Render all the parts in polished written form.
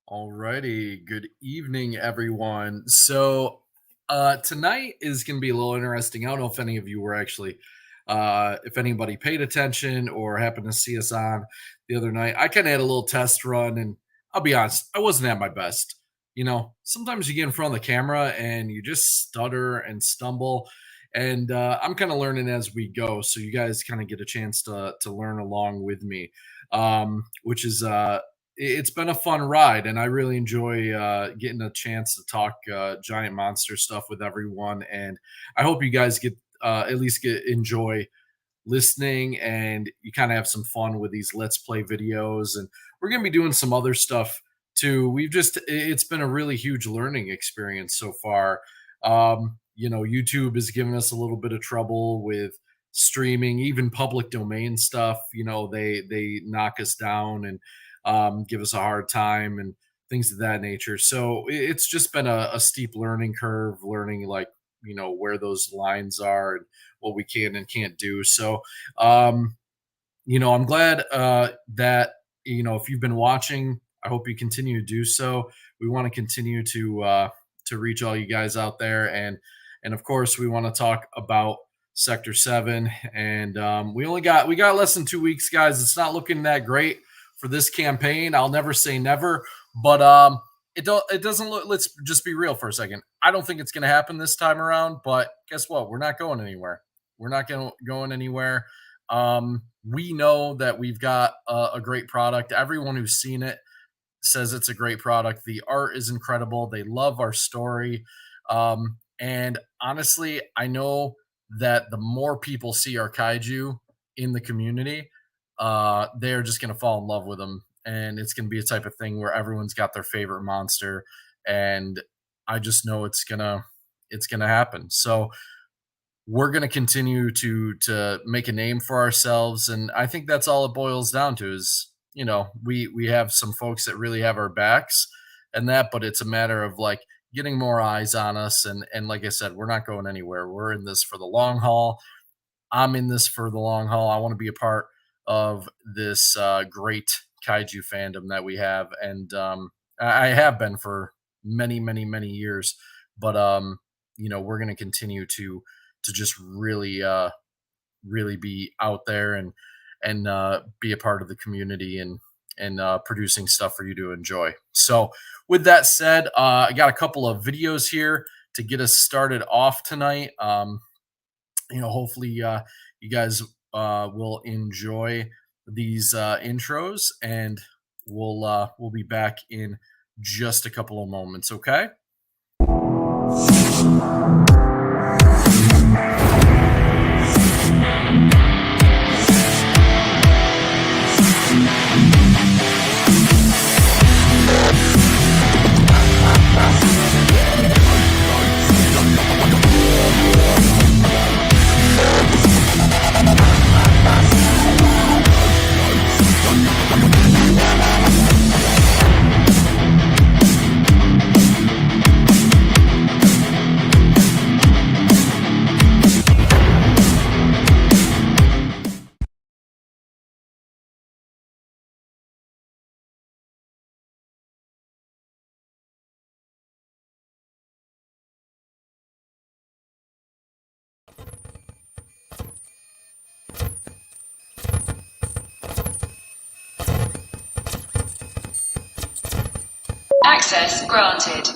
Alrighty, good evening, everyone. Tonight is going to be a little interesting. I don't know if any of you were actually, if anybody paid attention or happened to see us on the other night. I kind of had a little test run, and I'll be honest, I wasn't at my best. Sometimes you get in front of the camera and you just stutter and stumble, and I'm kind of learning as we go. So you guys kind of get a chance to learn along with me, which is it's been a fun ride, and I really enjoy getting a chance to talk giant monster stuff with everyone. And I hope you guys get at least get enjoy listening, and you kind of have some fun with these let's play videos. And we're gonna be doing some other stuff too. It's been a really huge learning experience so far. YouTube has given us a little bit of trouble with streaming, even public domain stuff. They knock us down and give us a hard time and things of that nature. So it's just been a steep learning curve, learning where those lines are and what we can and can't do. So, I'm glad that, if you've been watching, I hope you continue to do so. We want to continue to reach all you guys out there. And of course, we want to talk about Sector 7. And we got less than 2 weeks, guys. It's not looking that great for this campaign. I'll never say never, but it doesn't look. Let's just be real for a second. I don't think it's going to happen this time around. But guess what? We're not going anywhere. We're not going anywhere. We know that we've got a great product. Everyone who's seen it says it's a great product. The art is incredible. They love our story. And honestly, I know that the more people see our kaiju in the community, they're just going to fall in love with them. And it's going to be a type of thing where everyone's got their favorite monster. And I just know it's going to happen. So we're going to continue to make a name for ourselves. And I think that's all it boils down to is, we have some folks that really have our backs and that, but it's a matter of getting more eyes on us. And like I said, we're not going anywhere. We're in this for the long haul. I'm in this for the long haul. I want to be a part of this great kaiju fandom that we have. And I have been for many, many, many years, but we're going to continue to just really be out there and be a part of the community and producing stuff for you to enjoy. So with that said, I got a couple of videos here to get us started off tonight. Hopefully you guys will enjoy these intros, and we'll be back in just a couple of moments. Okay. Access granted.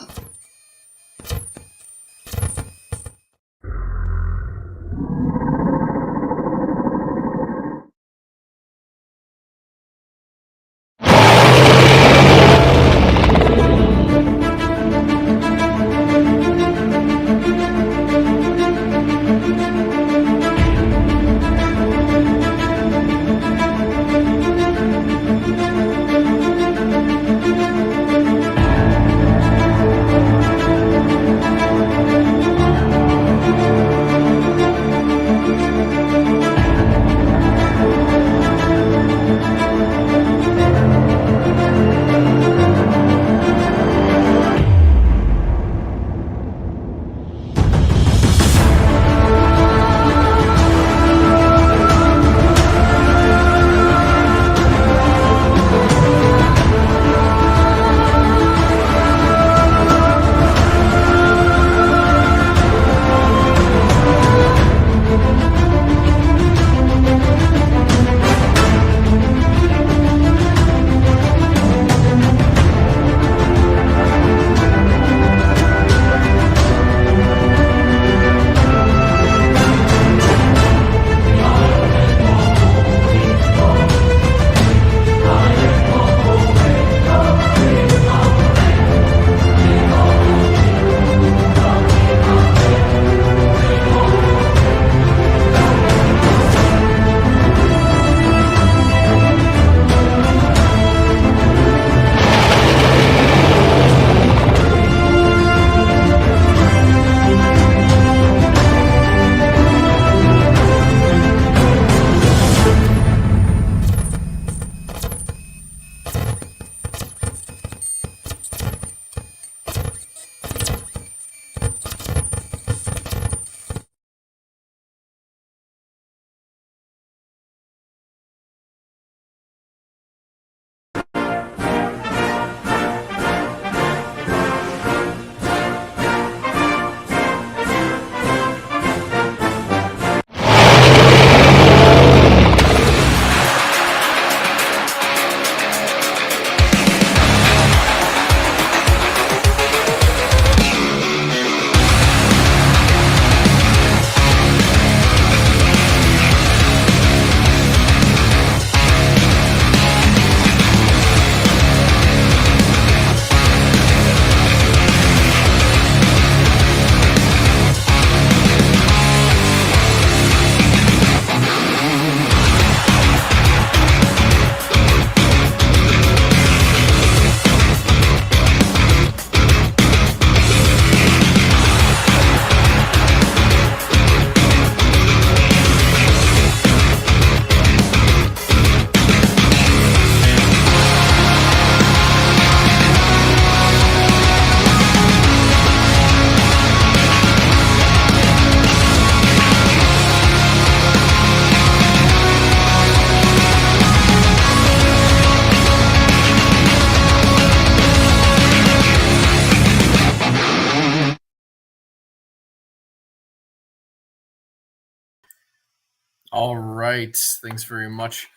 All right. Thanks very much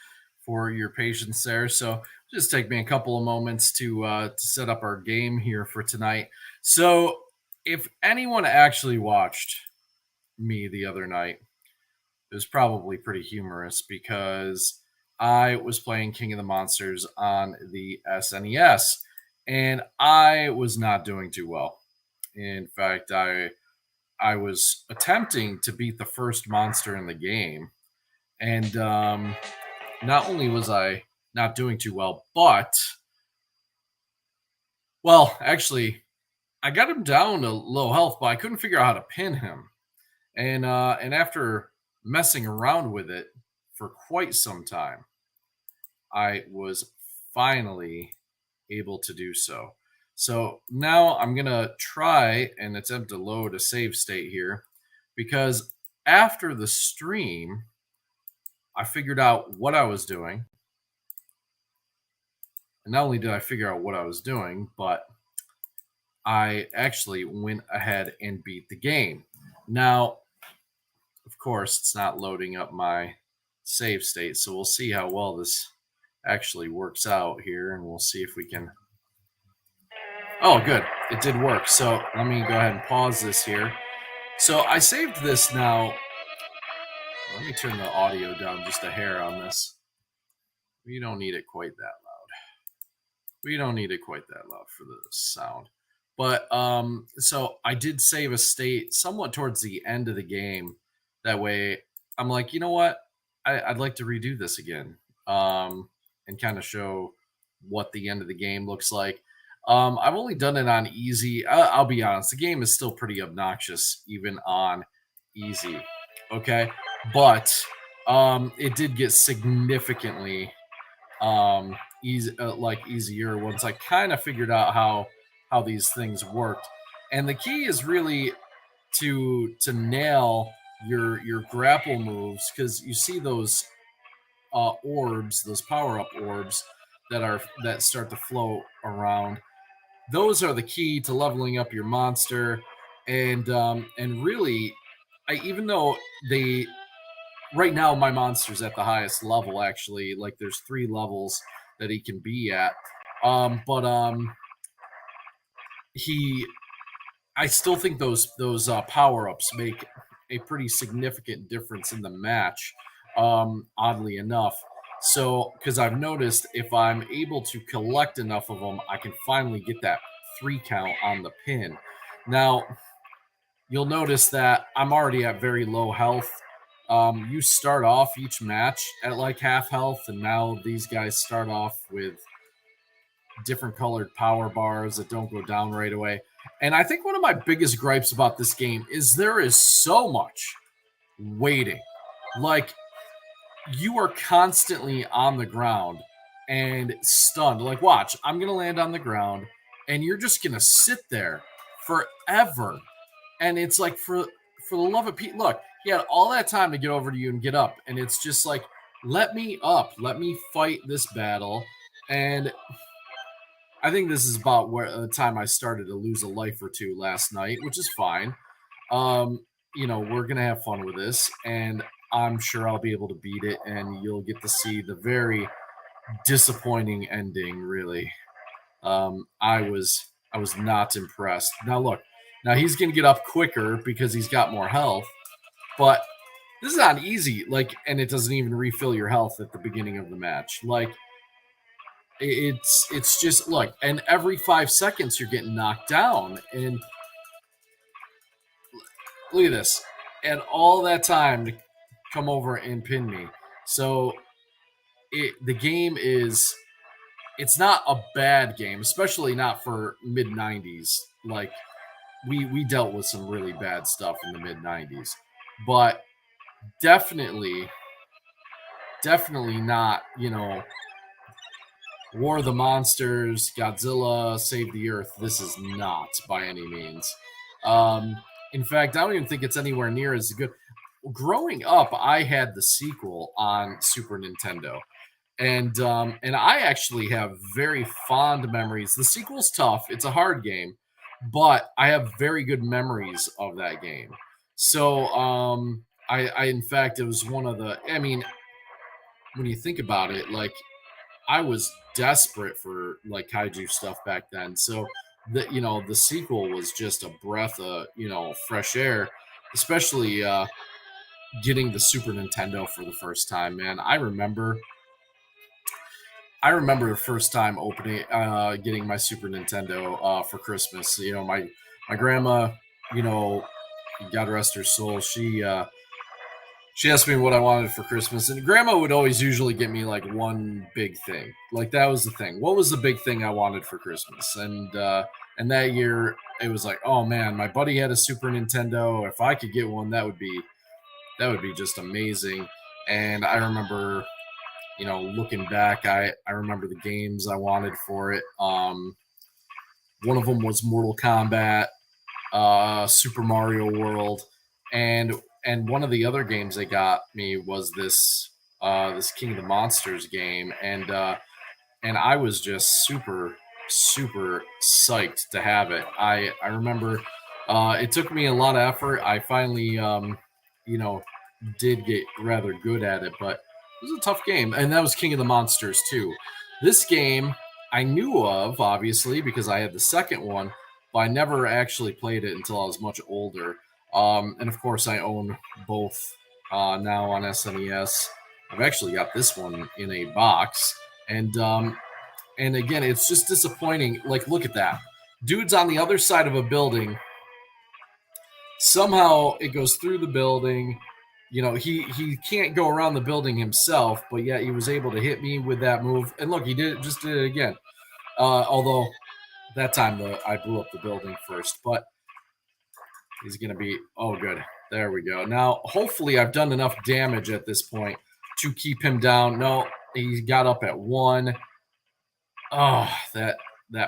for your patience there. So, just take me a couple of moments to set up our game here for tonight. So, if anyone actually watched me the other night, it was probably pretty humorous because I was playing King of the Monsters on the SNES, and I was not doing too well. In fact, I was attempting to beat the first monster in the game, and not only was I not doing too well, but actually, I got him down to low health, but I couldn't figure out how to pin him. And after messing around with it for quite some time, I was finally able to do so. So now I'm gonna try and attempt to load a save state here because after the stream, I figured out what I was doing. And not only did I figure out what I was doing, but I actually went ahead and beat the game. Now, of course, it's not loading up my save state, so we'll see how well this actually works out here, and we'll see if we can. Oh, good. It did work. So let me go ahead and pause this here. So I saved this now. Let me turn the audio down just a hair on this. We don't need it quite that loud. We don't need it quite that loud for the sound. But so I did save a state somewhat towards the end of the game. That way, I'm like, you know what? I'd like to redo this again, and kind of show what the end of the game looks like. I've only done it on easy. I'll be honest, the game is still pretty obnoxious, even on easy. Okay, but it did get significantly easier once I kind of figured out how these things worked. And the key is really to nail your grapple moves, because you see those orbs, those power up orbs that start to float around. Those are the key to leveling up your monster. And really, I even though they right now my monster's at the highest level, actually, like there's 3 levels that he can be at, but he I still think those power-ups make a pretty significant difference in the match, oddly enough. So because I've noticed if I'm able to collect enough of them, I can finally get that 3 count on the pin. Now you'll notice that I'm already at very low health. You start off each match at like half health, and now these guys start off with different colored power bars that don't go down right away. And I think one of my biggest gripes about this game is there is so much waiting. Like, you are constantly on the ground and stunned. Like, watch, I'm going to land on the ground, and you're just going to sit there forever. And it's like, for the love of Pete, look, he had all that time to get over to you and get up. And it's just like, let me up. Let me fight this battle. And I think this is about where the time I started to lose a life or two last night, which is fine. We're gonna have fun with this, and I'm sure I'll be able to beat it, and you'll get to see the very disappointing ending. Really, I was not impressed. Now look, now he's gonna get up quicker because he's got more health, but this is not easy. Like, and it doesn't even refill your health at the beginning of the match. Like, it's just look, and every 5 seconds you're getting knocked down, and look at this, and all that time to come over and pin me. So the game is, it's not a bad game, especially not for mid 90s. Like, we dealt with some really bad stuff in the mid 90s, but definitely not, War of the Monsters, Godzilla, Save the Earth. This is not by any means. In fact, I don't even think it's anywhere near as good. Growing up, I had the sequel on Super Nintendo, and I actually have very fond memories. The sequel's tough; it's a hard game, but I have very good memories of that game. So I in fact, it was one of the. I mean, when you think about it, like I was desperate for like kaiju stuff back then. So the sequel was just a breath of fresh air, especially getting the Super Nintendo for the first time. Man, I remember the first time opening, getting my Super Nintendo for Christmas. My grandma, you know, God rest her soul, she asked me what I wanted for Christmas, and Grandma would always usually get me like one big thing. Like that was the thing. What was the big thing I wanted for Christmas? And that year it was like, oh man, my buddy had a Super Nintendo. If I could get one, that would be just amazing. And I remember, looking back, I remember the games I wanted for it. One of them was Mortal Kombat, Super Mario World, and and one of the other games they got me was this King of the Monsters game, and I was just super super psyched to have it. I remember it took me a lot of effort. I finally you know did get rather good at it, but it was a tough game, and that was King of the Monsters too. This game I knew of obviously because I had the second one, but I never actually played it until I was much older. And of course, I own both now on SNES. I've actually got this one in a box, and again, it's just disappointing. Like, look at that. Dude's on the other side of a building. Somehow it goes through the building. He can't go around the building himself, but yet he was able to hit me with that move. And look, he did it again. Although that time I blew up the building first, but he's gonna be oh good. There we go. Now hopefully I've done enough damage at this point to keep him down. No, he got up at one. Oh, that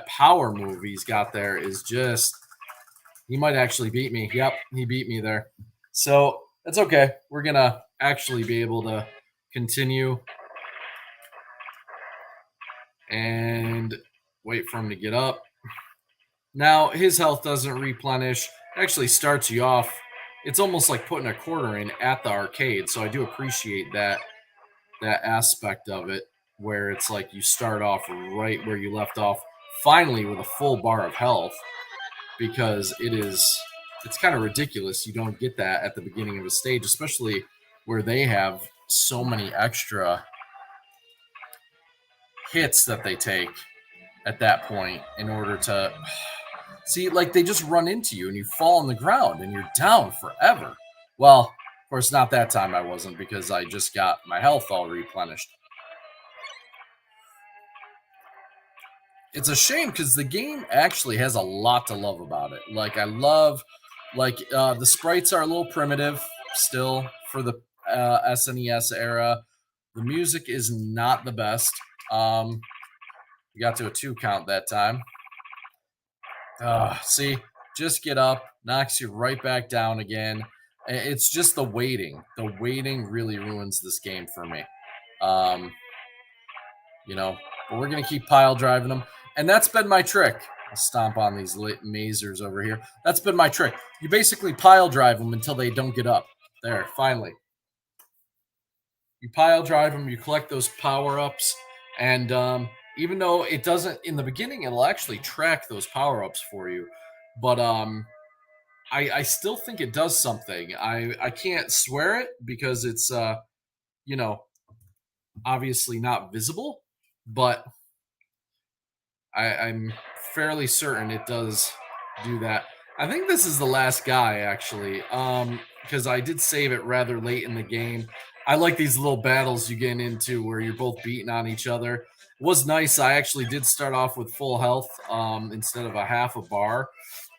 power move he's got there is just he might actually beat me. Yep, he beat me there. So that's okay. We're gonna actually be able to continue and wait for him to get up. Now his health doesn't replenish. It actually starts you off. It's almost like putting a quarter in at the arcade. So I do appreciate that aspect of it where it's like you start off right where you left off finally with a full bar of health because it's kind of ridiculous you don't get that at the beginning of a stage, especially where they have so many extra hits that they take at that point in order to see, like they just run into you and you fall on the ground and you're down forever. Well, of course not that time I wasn't because I just got my health all replenished. It's a shame because the game actually has a lot to love about it. Like I love, like the sprites are a little primitive still for the SNES era. The music is not the best. We got to a 2 count that time. See, just get up, knocks you right back down again. It's just the waiting. The waiting really ruins this game for me. Um, but we're gonna keep pile driving them, and that's been my trick. I'll stomp on these mazers over here. That's been my trick. You basically pile drive them until they don't get up. There, finally. You pile drive them. You collect those power ups, and even though it doesn't in the beginning, it'll actually track those power ups for you. But I still think it does something. I can't swear it because it's you know obviously not visible, but I'm fairly certain it does do that. I think this is the last guy actually, because I did save it rather late in the game. I like these little battles you get into where you're both beating on each other. It was nice. I actually did start off with full health instead of a half a bar,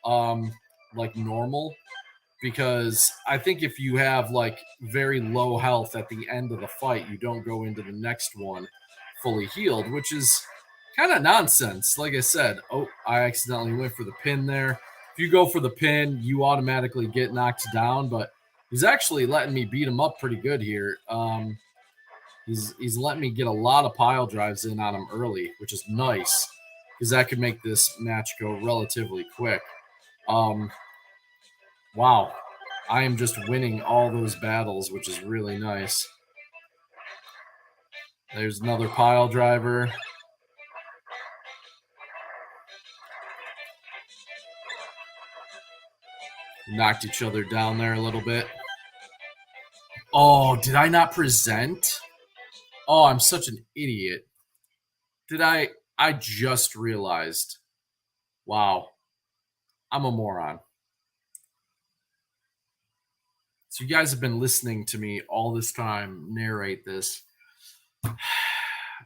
um, like normal, because I think if you have like very low health at the end of the fight, you don't go into the next one fully healed, which is kind of nonsense. Like I said, oh, I accidentally went for the pin there. If you go for the pin, you automatically get knocked down, but he's actually letting me beat him up pretty good here. He's letting me get a lot of pile drives in on him early, which is nice because that could make this match go relatively quick. Wow. I am just winning all those battles, which is really nice. There's another pile driver. Knocked each other down there a little bit. Oh, did I not present? Oh, I'm such an idiot. Did I? I just realized. Wow. I'm a moron. So you guys have been listening to me all this time narrate this.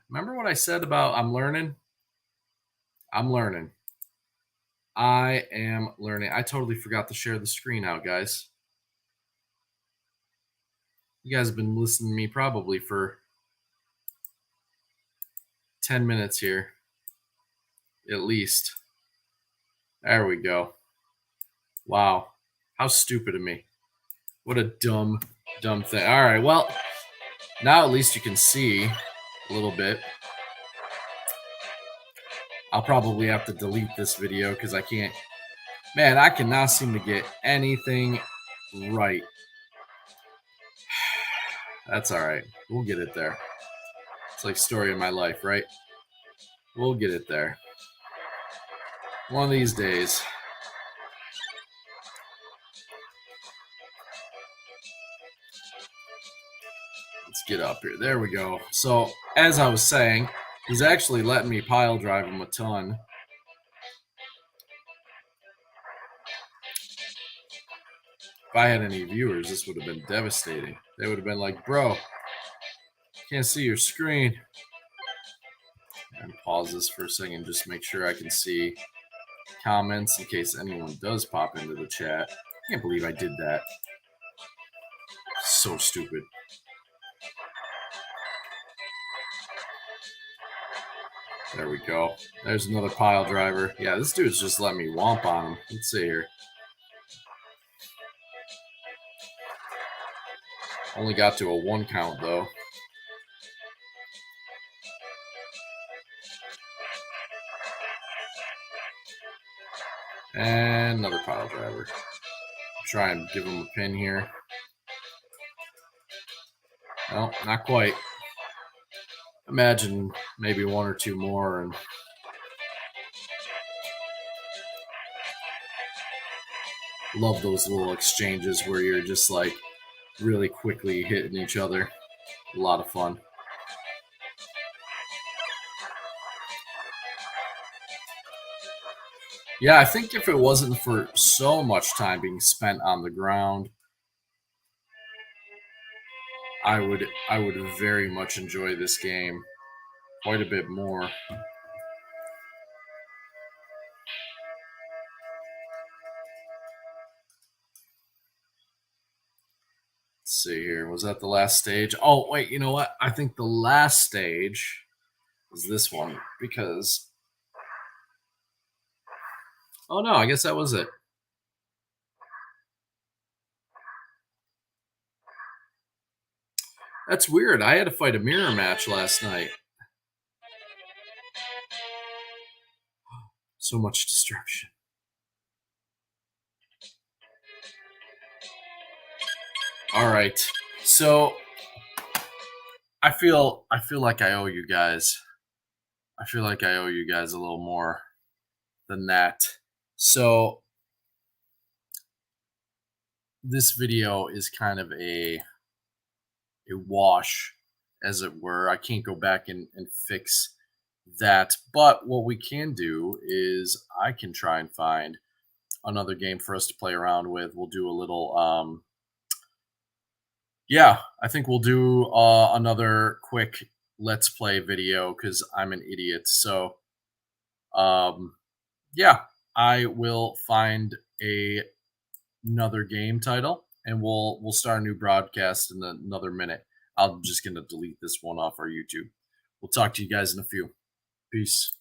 Remember what I said about I'm learning? I'm learning. I am learning. I totally forgot to share the screen out, guys. You guys have been listening to me probably for 10 minutes here, at least. There we go. Wow. How stupid of me. What a dumb thing. All right, well, now at least you can see a little bit. I'll probably have to delete this video because I can't. Man, I cannot seem to get anything right. That's all right. We'll get it there. It's like story of my life, right? We'll get it there. One of these days. Let's get up here. There we go. So, as I was saying, he's actually letting me pile drive him a ton. If I had any viewers, this would have been devastating. They would have been like, bro, can't see your screen. And pause this for a second, just make sure I can see comments in case anyone does pop into the chat. I can't believe I did that. So stupid. There we go. There's another pile driver. Yeah, this dude's just letting me womp on him. Let's see here. Only got to a 1 count, though. And another pile driver. Try and give him a pin here. No, not quite. Imagine maybe 1 or 2 more and love those little exchanges where you're just like really quickly hitting each other. A lot of fun. Yeah, I think if it wasn't for so much time being spent on the ground, I would very much enjoy this game quite a bit more. Let's see here. Was that the last stage? Oh, wait, you know what? I think the last stage is this one because oh no, I guess that was it. That's weird. I had to fight a mirror match last night. So much destruction. All right. So I feel like I owe you guys. I feel like I owe you guys a little more than that. So this video is kind of a wash, as it were. I can't go back and fix that. But what we can do is I can try and find another game for us to play around with. We'll do a little yeah, I think we'll do another quick let's play video because I'm an idiot. So yeah, I will find another game title and we'll start a new broadcast in another minute. I'm just gonna delete this one off our YouTube. We'll talk to you guys in a few. Peace.